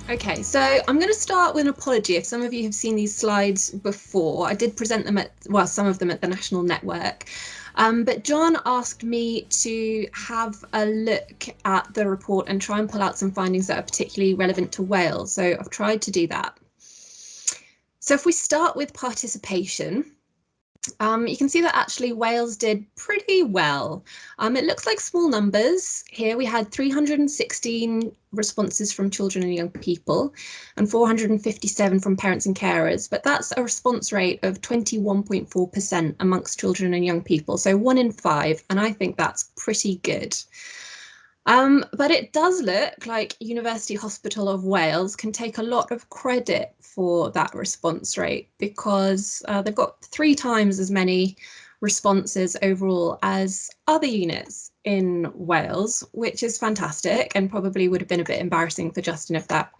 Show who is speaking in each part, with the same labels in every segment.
Speaker 1: Okay, so I'm going to start with an apology if some of you have seen these slides before. I did present them at, well, some of them at the National Network. But John asked me to have a look at the report and try and pull out some findings that are particularly relevant to Wales. So I've tried to do that. So if we start with participation, you can see that actually Wales did pretty well. It looks like small numbers. Here we had 316 responses from children and young people and 457 from parents and carers, but that's a response rate of 21.4% amongst children and young people, so 1 in 5, and I think that's pretty good. But it does look like University Hospital of Wales can take a lot of credit for that response rate because they've got 3 times as many responses overall as other units in Wales, which is fantastic and probably would have been a bit embarrassing for Justin if that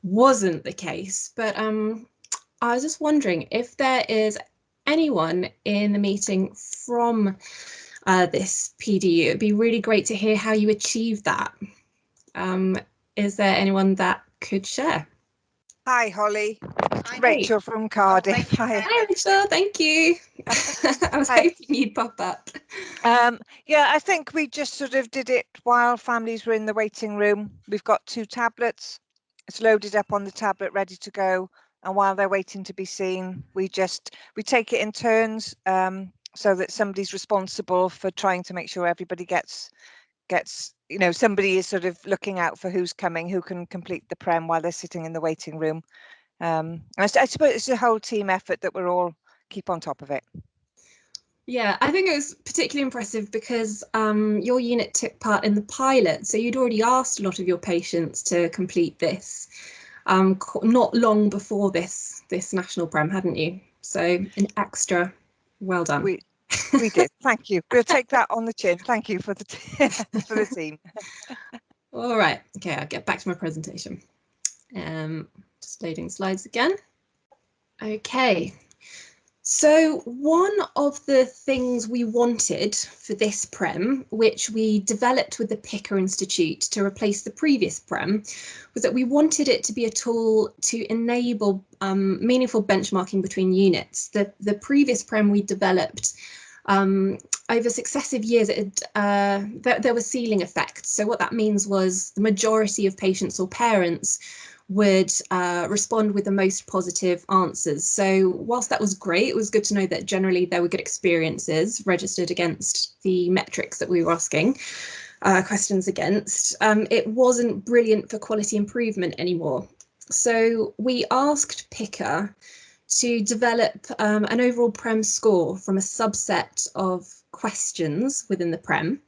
Speaker 1: wasn't the case. But I was just wondering if there is anyone in the meeting from this PDU. It'd be really great to hear how you achieved that. Is there anyone that could share?
Speaker 2: Hi, Holly.
Speaker 1: Hi.
Speaker 2: Rachel from Cardiff.
Speaker 1: Hi, Rachel. Thank you. I was hoping you'd pop up.
Speaker 2: Yeah, I think we just sort of did it while families were in the waiting room. We've got 2 tablets. It's loaded up on the tablet, ready to go. And while they're waiting to be seen, we take it in turns so that somebody's responsible for trying to make sure everybody gets, you know, somebody is sort of looking out for who's coming, who can complete the PREM while they're sitting in the waiting room. I suppose it's a whole team effort that we're all keep on top of it.
Speaker 1: Yeah, I think it was particularly impressive because your unit took part in the pilot, so you'd already asked a lot of your patients to complete this not long before this national PREM, hadn't you? So an extra well done.
Speaker 2: We did. Thank you. We'll take that on the chin. Thank you for the for the team.
Speaker 1: All right. Okay, I'll get back to my presentation. Just loading slides again. Okay. So one of the things we wanted for this PREM, which we developed with the Picker Institute to replace the previous PREM, was that we wanted it to be a tool to enable meaningful benchmarking between units. The previous PREM we developed over successive years, there were ceiling effects. So what that means was the majority of patients or parents would respond with the most positive answers. So whilst that was great, it was good to know that generally there were good experiences registered against the metrics that we were asking questions against. It wasn't brilliant for quality improvement anymore. So we asked Picker to develop an overall PREM score from a subset of questions within the PREM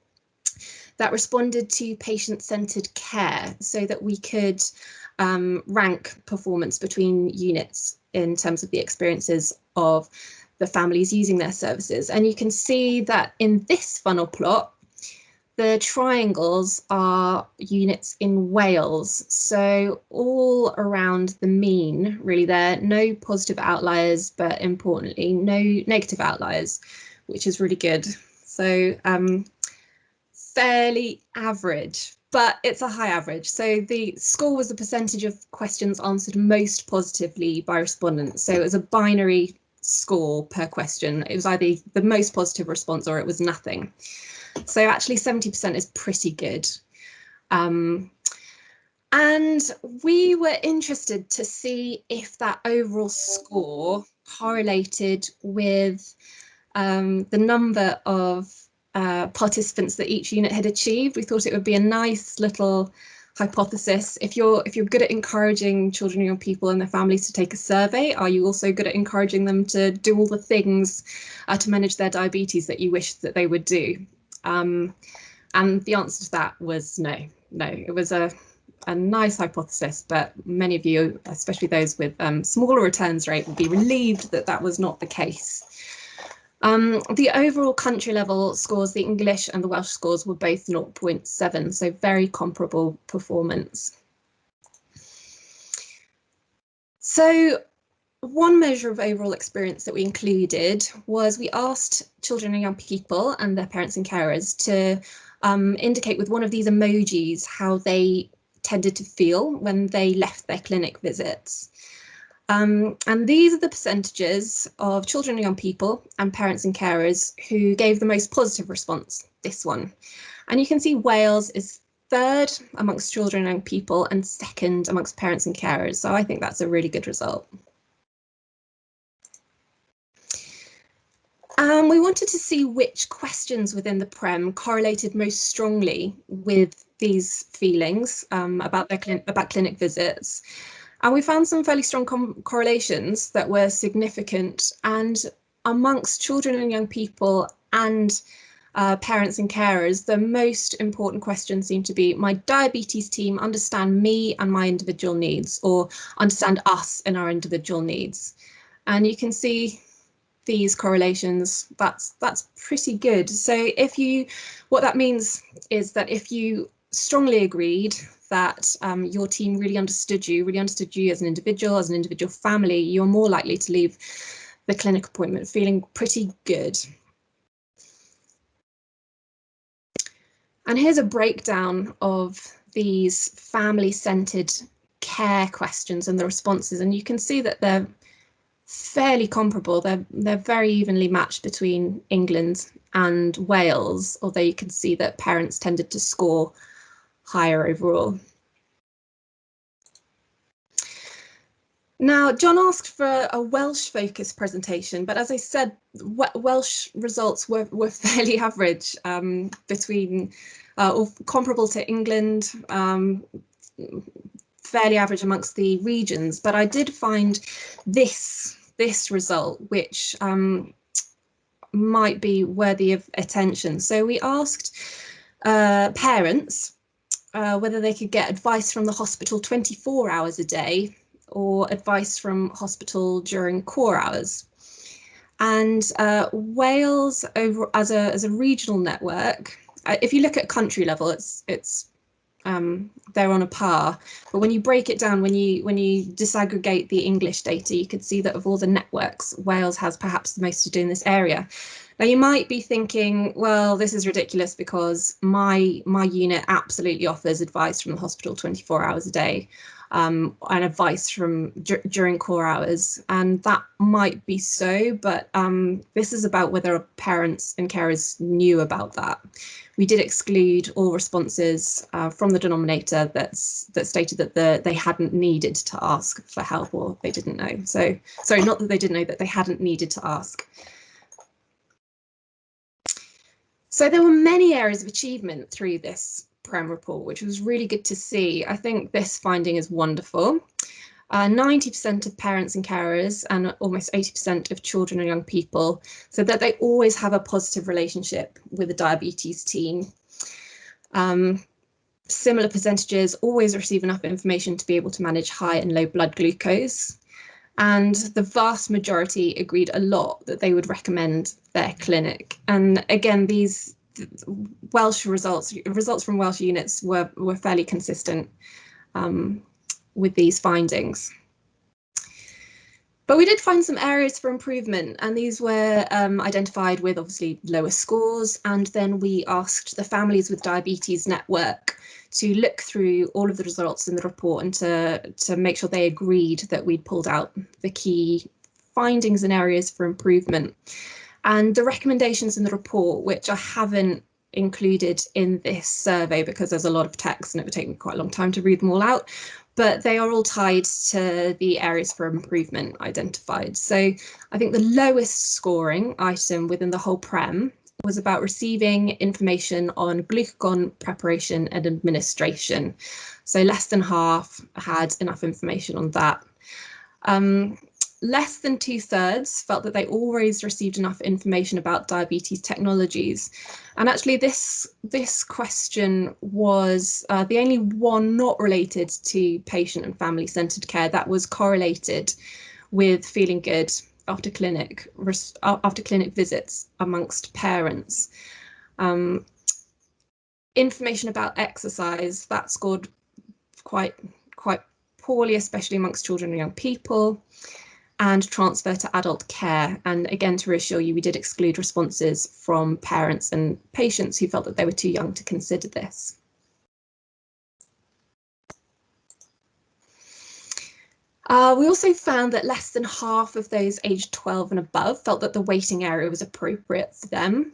Speaker 1: that responded to patient-centred care so that we could rank performance between units in terms of the experiences of the families using their services. And you can see that in this funnel plot, the triangles are units in Wales. So all around the mean, really, there are no positive outliers, but importantly, no negative outliers, which is really good. So fairly average, but it's a high average. So the score was the percentage of questions answered most positively by respondents. So it was a binary score per question. It was either the most positive response or it was nothing. So actually 70% is pretty good. And we were interested to see if that overall score correlated with the number of participants that each unit had achieved. We thought it would be a nice little hypothesis. If you're good at encouraging children and young people and their families to take a survey, are you also good at encouraging them to do all the things to manage their diabetes that you wish that they would do? And the answer to that was no. It was a nice hypothesis, but many of you, especially those with smaller returns rate, would be relieved that that was not the case. The overall country level scores, the English and the Welsh scores, were both 0.7, so very comparable performance. So one measure of overall experience that we included was we asked children and young people and their parents and carers to indicate with one of these emojis how they tended to feel when they left their clinic visits. And these are the percentages of children and young people and parents and carers who gave the most positive response, this one. And you can see Wales is third amongst children and young people and second amongst parents and carers. So I think that's a really good result. We wanted to see which questions within the PREM correlated most strongly with these feelings about clinic visits. And we found some fairly strong correlations that were significant, and amongst children and young people and parents and carers, the most important questions seem to be, my diabetes team understand me and my individual needs, or understand us and our individual needs. And you can see these correlations, that's pretty good. So what that means is that if you strongly agreed that your team really understood you as an individual family, you're more likely to leave the clinic appointment feeling pretty good. And here's a breakdown of these family-centered care questions and the responses, and you can see that they're fairly comparable. They're very evenly matched between England and Wales, although you can see that parents tended to score higher overall. Now, John asked for a Welsh-focused presentation, but as I said, Welsh results were fairly average, between or comparable to England, fairly average amongst the regions. But I did find this result, which might be worthy of attention. So we asked parents whether they could get advice from the hospital 24 hours a day or advice from hospital during core hours. And Wales, over as a regional network, if you look at country level, it's they're on a par. But when you break it down, when you disaggregate the English data, you could see that of all the networks, Wales has perhaps the most to do in this area. Now you might be thinking, well, this is ridiculous because my unit absolutely offers advice from the hospital 24 hours a day, and advice from during core hours, and that might be so, but this is about whether parents and carers knew about that. We did exclude all responses from the denominator that stated that they hadn't needed to ask for help, or they didn't know. So, sorry, not that they didn't know, that they hadn't needed to ask. So there were many areas of achievement through this PREM report, which was really good to see. I think this finding is wonderful. 90% of parents and carers and almost 80% of children and young people said that they always have a positive relationship with the diabetes team. Similar percentages always receive enough information to be able to manage high and low blood glucose. And the vast majority agreed a lot that they would recommend their clinic. And again, these Welsh results from Welsh units were fairly consistent with these findings. But we did find some areas for improvement, and these were identified with obviously lower scores. And then we asked the Families with Diabetes Network to look through all of the results in the report and to make sure they agreed that we'd pulled out the key findings and areas for improvement. And the recommendations in the report, which I haven't included in this survey because there's a lot of text and it would take me quite a long time to read them all out, but they are all tied to the areas for improvement identified. So I think the lowest scoring item within the whole PREM was about receiving information on glucagon preparation and administration. So less than half had enough information on that. Less than 2/3 felt that they always received enough information about diabetes technologies. And actually this question was the only one not related to patient and family-centered care that was correlated with feeling good after clinic visits amongst parents. Information about exercise, that scored quite poorly, especially amongst children and young people. And transfer to adult care. And again, to reassure you, we did exclude responses from parents and patients who felt that they were too young to consider this. We also found that less than half of those aged 12 and above felt that the waiting area was appropriate for them.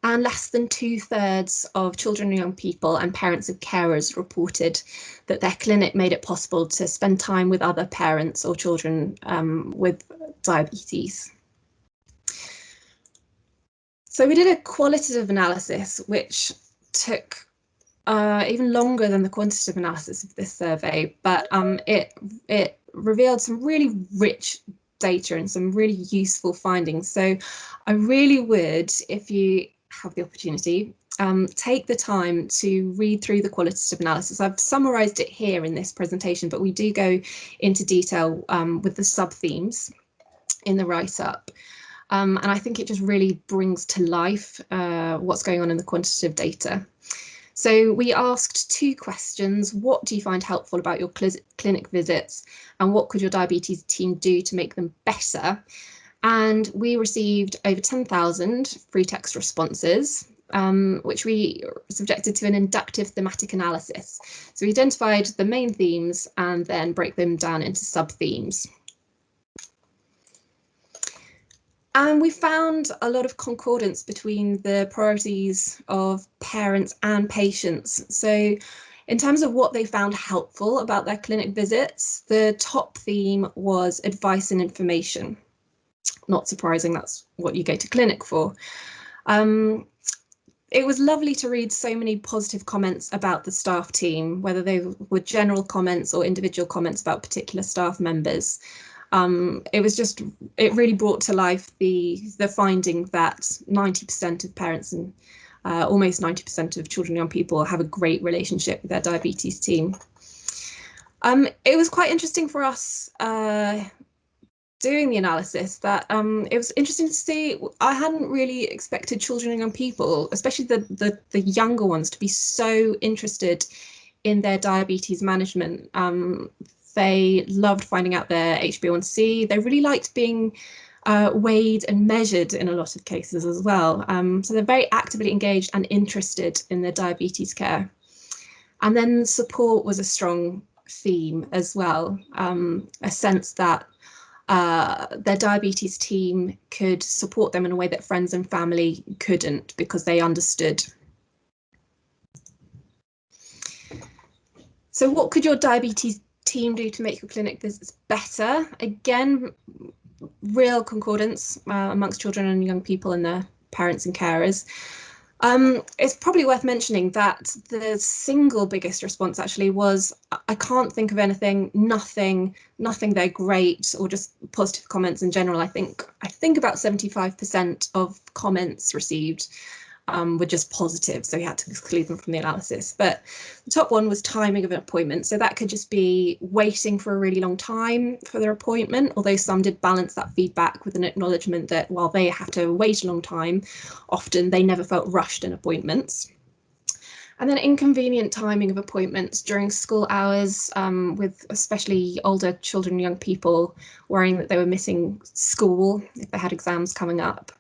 Speaker 1: And less than 2/3 of children and young people and parents of carers reported that their clinic made it possible to spend time with other parents or children with diabetes. So we did a qualitative analysis, which took even longer than the quantitative analysis of this survey, but it revealed some really rich data and some really useful findings. So I really would, if you have the opportunity, take the time to read through the qualitative analysis. I've summarised it here in this presentation, but we do go into detail with the sub-themes in the write-up. And I think it just really brings to life what's going on in the quantitative data. So we asked 2 questions. What do you find helpful about your clinic visits? And what could your diabetes team do to make them better? And we received over 10,000 free text responses, which we subjected to an inductive thematic analysis. So we identified the main themes and then break them down into sub-themes. And we found a lot of concordance between the priorities of parents and patients. So in terms of what they found helpful about their clinic visits, the top theme was advice and information. Not surprising, that's what you go to clinic for. It was lovely to read so many positive comments about the staff team, whether they were general comments or individual comments about particular staff members. It really brought to life the finding that 90% of parents and almost 90% of children and young people have a great relationship with their diabetes team. It was quite interesting for us doing the analysis that it was interesting to see. I hadn't really expected children and young people, especially the younger ones, to be so interested in their diabetes management. They loved finding out their HbA1c. They really liked being weighed and measured in a lot of cases as well. So they're very actively engaged and interested in their diabetes care. And then support was a strong theme as well, a sense that their diabetes team could support them in a way that friends and family couldn't, because they understood. So what could your diabetes team do to make your clinic visits better? Again, real concordance amongst children and young people and their parents and carers. It's probably worth mentioning that the single biggest response actually was, I can't think of anything, nothing, they're great, or just positive comments in general. I think about 75% of comments received were just positive, so we had to exclude them from the analysis. But the top one was timing of an appointment. So that could just be waiting for a really long time for their appointment, although some did balance that feedback with an acknowledgement that while they have to wait a long time, often they never felt rushed in appointments. And then inconvenient timing of appointments during school hours, with especially older children and young people worrying that they were missing school if they had exams coming up.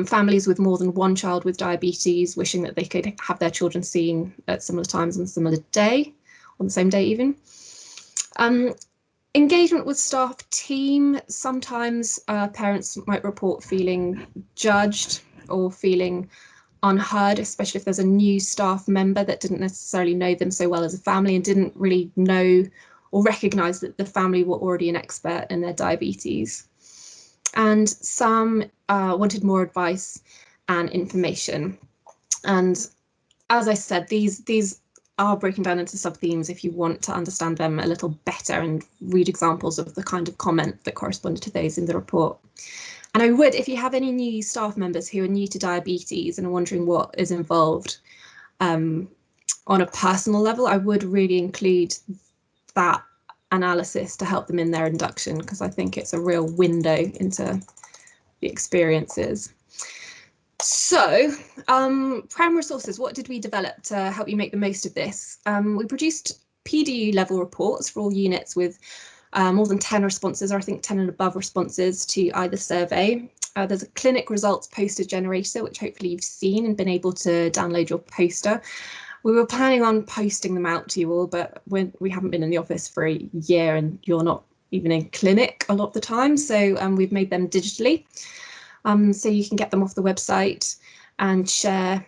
Speaker 1: Families with more than one child with diabetes wishing that they could have their children seen at similar times on a similar day, on the same day even. Engagement with staff team. Sometimes parents might report feeling judged or feeling unheard, especially if there's a new staff member that didn't necessarily know them so well as a family and didn't really know or recognise that the family were already an expert in their diabetes. And some wanted more advice and information. And as I said, these are broken down into sub-themes if you want to understand them a little better and read examples of the kind of comment that corresponded to those in the report. And I would, if you have any new staff members who are new to diabetes and are wondering what is involved on a personal level, I would really include that analysis to help them in their induction, because I think it's a real window into the experiences. So PREM resources, what did we develop to help you make the most of this? We produced PDU level reports for all units with more than 10 responses, or I think 10 and above responses to either survey. There's a clinic results poster generator, which hopefully you've seen and been able to download your poster. We were planning on posting them out to you all, but we haven't been in the office for a year and you're not even in clinic a lot of the time. So we've made them digitally. So you can get them off the website and share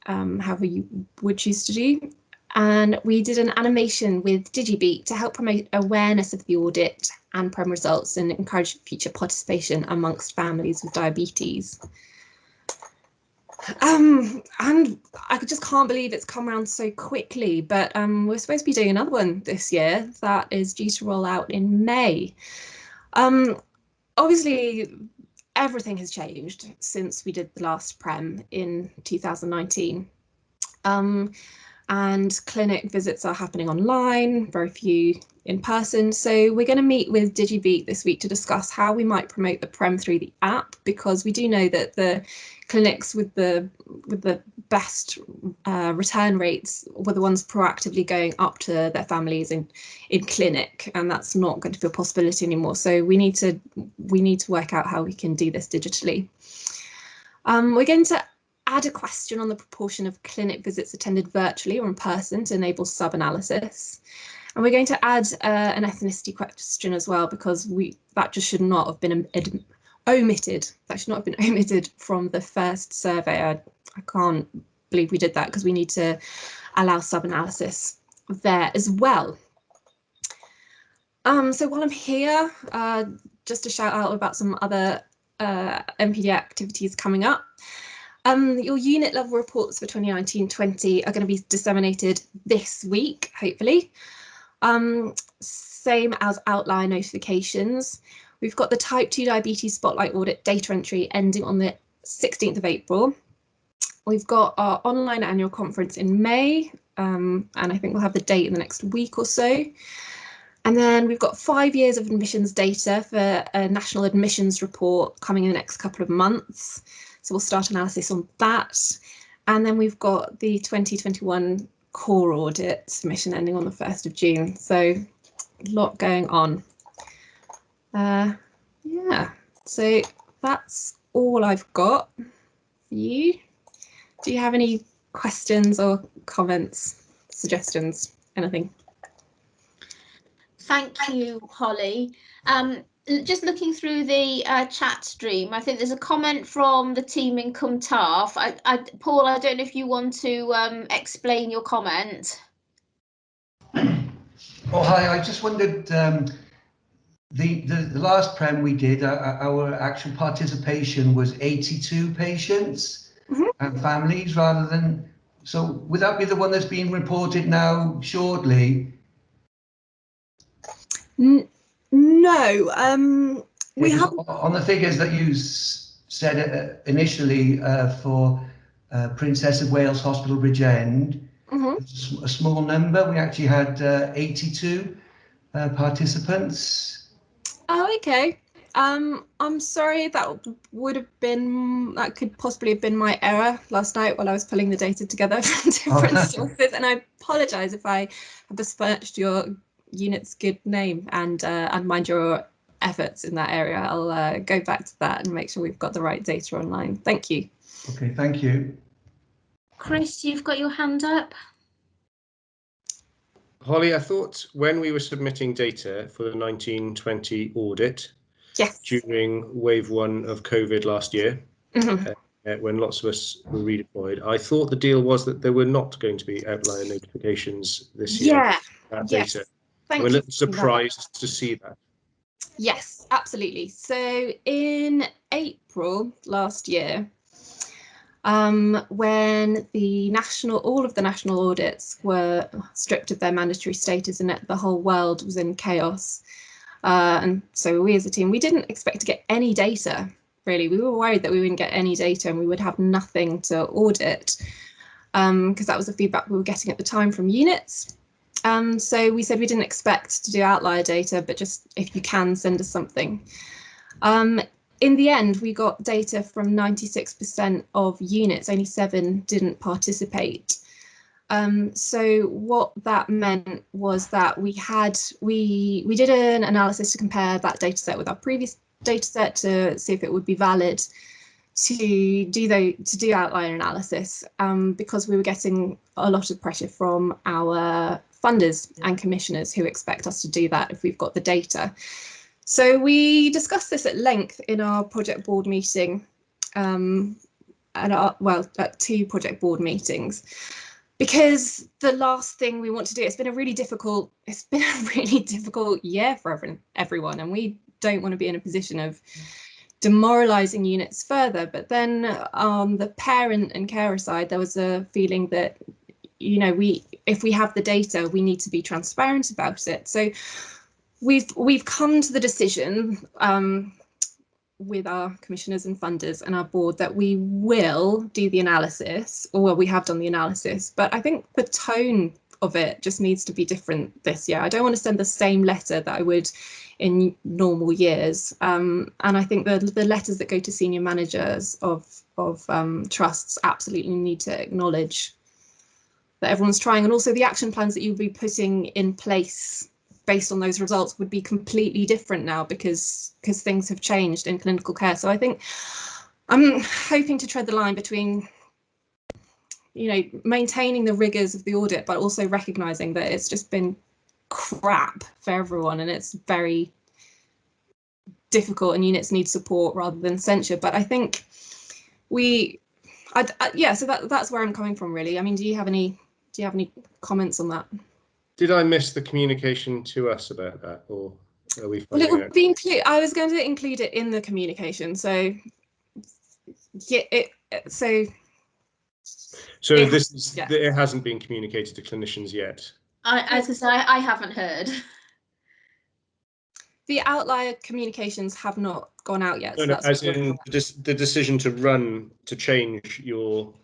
Speaker 1: however you would choose to do. And we did an animation with DigiBeat to help promote awareness of the audit and PREM results and encourage future participation amongst families with diabetes. And I just can't believe it's come around so quickly, but we're supposed to be doing another one this year that is due to roll out in May. Obviously, everything has changed since we did the last PREM in 2019. And clinic visits are happening online, very few in person. So we're going to meet with DigiBeat this week to discuss how we might promote the PREM through the app, because we do know that the clinics with the best return rates were the ones proactively going up to their families in clinic, and that's not going to be a possibility anymore. So we need to work out how we can do this digitally. We're going to add a question on the proportion of clinic visits attended virtually or in person to enable sub-analysis. And we're going to add an ethnicity question as well, because that just should not have been omitted. That should not have been omitted from the first survey. I can't believe we did that, because we need to allow sub-analysis there as well. So while I'm here, just to shout out about some other NPD activities coming up. Your unit level reports for 2019-20 are going to be disseminated this week, hopefully. Same as outline notifications. We've got the type 2 diabetes spotlight audit data entry ending on the 16th of April. We've got our online annual conference in May, and I think we'll have the date in the next week or so. And then we've got 5 years of admissions data for a national admissions report coming in the next couple of months. So we'll start analysis on that. And then we've got the 2021 core audit submission ending on the 1st of June. So a lot going on. Yeah, so that's all I've got for you. Do you have any questions or comments, suggestions, anything?
Speaker 3: Thank you, Holly. Just looking through the chat stream, I think there's a comment from the team in Cwmtaf. Paul, I don't know if you want to explain your comment.
Speaker 4: Oh, hi. I just wondered, the last PREM we did, our actual participation was 82 patients and families rather than, so would that be the one that's being reported now shortly?
Speaker 1: No, we have
Speaker 4: on the figures that you said initially for Princess of Wales Hospital Bridgend, a small number. We actually had 82 participants.
Speaker 1: Oh, okay. I'm sorry, that could possibly have been my error last night while I was pulling the data together from different sources, and I apologise if I have besmirched your unit's good name and mind your efforts in that area. I'll go back to that and make sure we've got the right data online. Thank you.
Speaker 4: Okay, thank you.
Speaker 3: Chris, you've got your hand up.
Speaker 5: Holly, I thought when we were submitting data for the 1920 audit,
Speaker 1: yes,
Speaker 5: during wave 1 of COVID last year, when lots of us were redeployed, I thought the deal was that there were not going to be outlier notifications this year.
Speaker 1: Yeah, yes.
Speaker 5: Data.
Speaker 1: Thank
Speaker 5: I'm a
Speaker 1: you
Speaker 5: little surprised to see that.
Speaker 1: Yes, absolutely. So in April last year, when all of the national audits were stripped of their mandatory status and the whole world was in chaos. And so we as a team, we didn't expect to get any data, really. We were worried that we wouldn't get any data and we would have nothing to audit, because that was the feedback we were getting at the time from units. So we said we didn't expect to do outlier data, but just if you can, send us something. In the end, we got data from 96% of units, only 7 didn't participate. So what that meant was that we did an analysis to compare that data set with our previous data set to see if it would be valid to do outlier analysis, because we were getting a lot of pressure from our funders and commissioners who expect us to do that if we've got the data. So we discussed this at length in our project board meeting, at 2 project board meetings, because the last thing we want to do, it's been a really difficult year for everyone, and we don't want to be in a position of demoralizing units further. But then on the parent and carer side, there was a feeling that, you know, if we have the data, we need to be transparent about it. So we've come to the decision with our commissioners and funders and our board that we will do the analysis, or we have done the analysis, but I think the tone of it just needs to be different this year. I don't want to send the same letter that I would in normal years, and I think the letters that go to senior managers of trusts absolutely need to acknowledge that everyone's trying, and also the action plans that you'll be putting in place based on those results would be completely different now because things have changed in clinical care. So I think I'm hoping to tread the line between, you know, maintaining the rigors of the audit, but also recognizing that it's just been crap for everyone and it's very difficult and units need support rather than censure. But I think so that's where I'm coming from, really. I mean, do you have any comments on that?
Speaker 5: Did I miss the communication to us about that, or are we finding
Speaker 1: Well, it
Speaker 5: out?
Speaker 1: would be I was going to include it in the communication. So yeah, it
Speaker 5: hasn't been communicated to clinicians yet.
Speaker 3: I haven't heard.
Speaker 1: The outlier communications have not gone out yet.
Speaker 5: No,
Speaker 1: so that's
Speaker 5: as in the decision to change your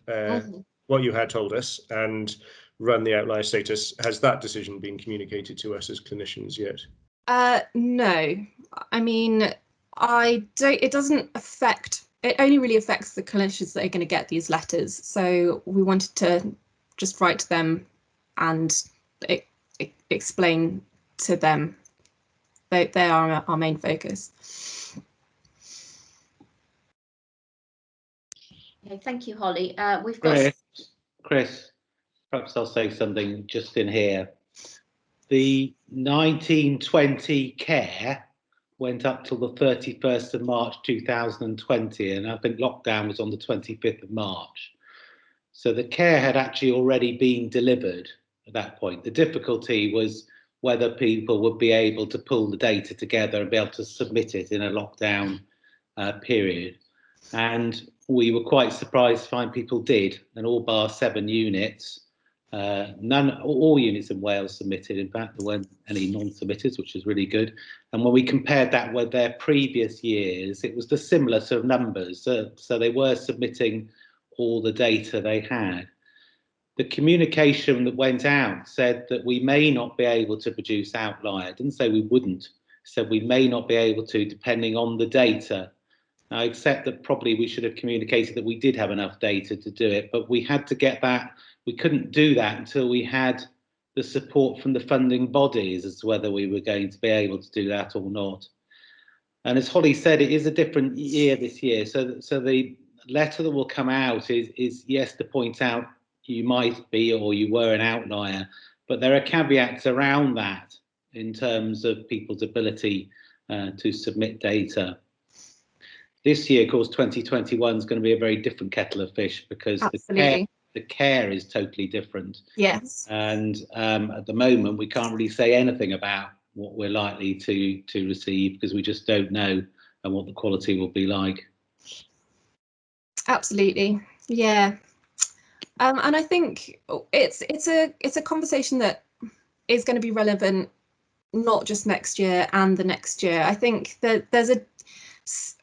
Speaker 5: what you had told us and run the outlier status. Has that decision been communicated to us as clinicians yet?
Speaker 1: No, I mean, it doesn't affect. It only really affects the clinicians that are going to get these letters. So we wanted to just write to them and explain to them. They are our main focus.
Speaker 3: Okay, thank you, Holly. We've got
Speaker 6: Chris, perhaps I'll say something just in here. The 1920 care went up till the 31st of March 2020, and I think lockdown was on the 25th of March. So the care had actually already been delivered at that point. The difficulty was whether people would be able to pull the data together and be able to submit it in a lockdown period. And we were quite surprised to find people did, and all bar 7 units. All units in Wales submitted. In fact, there weren't any non-submitters, which was really good. And when we compared that with their previous years, it was the similar sort of numbers. So they were submitting all the data they had. The communication that went out said that we may not be able to produce outlier. It didn't say we wouldn't. It said we may not be able to, depending on the data. Now, I accept that probably we should have communicated that we did have enough data to do it, but we had to get that. We couldn't do that until we had the support from the funding bodies as to whether we were going to be able to do that or not. And as Holly said, it is a different year this year. So the letter that will come out is yes, to point out you might be or you were an outlier, but there are caveats around that in terms of people's ability to submit data. This year, of course, 2021 is going to be a very different kettle of fish because the care is totally different.
Speaker 1: Yes.
Speaker 6: And at the moment, we can't really say anything about what we're likely to receive because we just don't know and what the quality will be like.
Speaker 1: Absolutely, yeah. And I think it's a conversation that is going to be relevant not just next year and the next year. I think that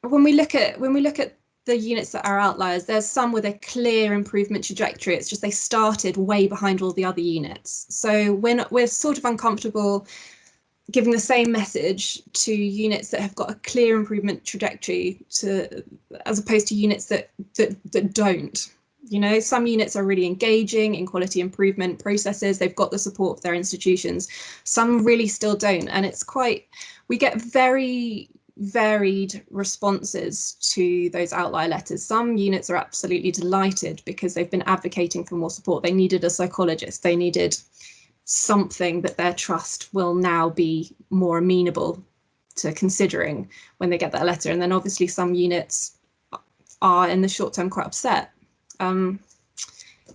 Speaker 1: when we look at the units that are outliers, there's some with a clear improvement trajectory. It's just they started way behind all the other units. So we're sort of uncomfortable giving the same message to units that have got a clear improvement trajectory as opposed to units that don't. You know, some units are really engaging in quality improvement processes. They've got the support of their institutions. Some really still don't. And we get very varied responses to those outlier letters. Some units are absolutely delighted because they've been advocating for more support. They needed a psychologist. They needed something that their trust will now be more amenable to considering when they get that letter. And then obviously some units are in the short term quite upset.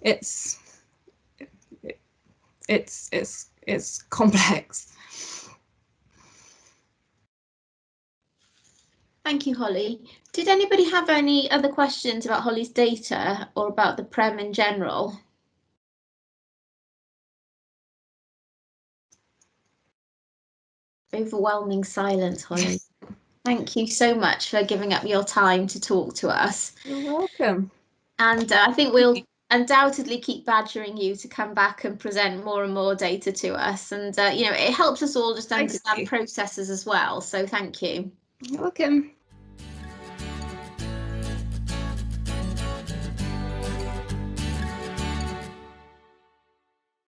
Speaker 1: It's complex.
Speaker 3: Thank you, Holly. Did anybody have any other questions about Holly's data or about the PREM in general? Overwhelming silence, Holly. Thank you so much for giving up your time to talk to us.
Speaker 1: You're welcome.
Speaker 3: And I think we'll undoubtedly keep badgering you to come back and present more and more data to us. And, you know, it helps us all just understand processes as well. So thank you.
Speaker 1: You're welcome.